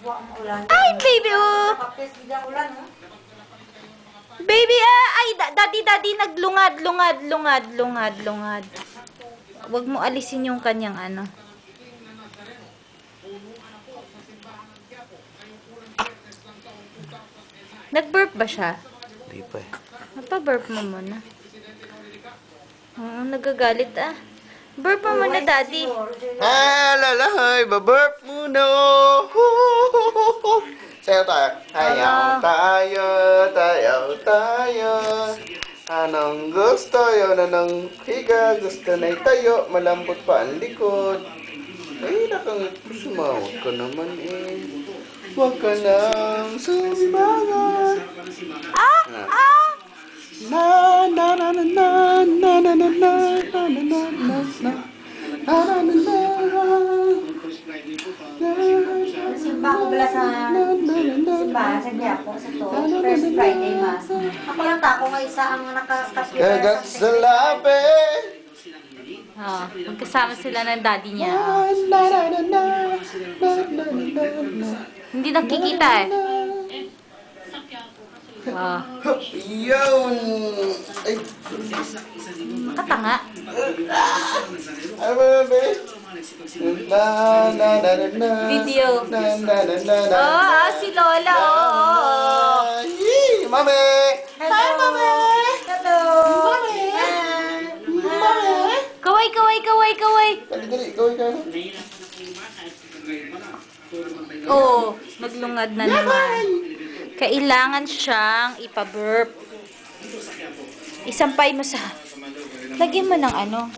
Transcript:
Ay, baby, oh! Baby, ay, daddy, lungad. Huwag mo alisin yung kanyang ano. Nag-burp ba siya? Hindi pa eh. Nagpa-burp mo muna. Oo, nagagalit ah. Burp mo muna, daddy. Lalahay, baburp muna. Sayo tayo. Tayo. Anong gusto yun? Anong higa? Gusto na itayo. Malambot pa ang likod. Ay, sumawag ka naman eh. Huwag ka nang sumbangan. Na na na na na na na na na na na na na Simba ko pala sa simbahan sa Quiapo sa to. First Friday Mass. Ako lang tako nga isa ang nakakapit. Kagat sa labi. Magkasama sila ng daddy niya. Hindi nakikita eh. Yun! Ay! Katanga. Ano ba yun, babe? Video. Si Lola, Yee! Mami! Hi, Mami! Hello! Mami! Mami! Kaway. Dali, gawin ka na. Naglungad na naman. Kailangan siyang ipa-burp. Isampay mo sa... Lagyan mo ng ano.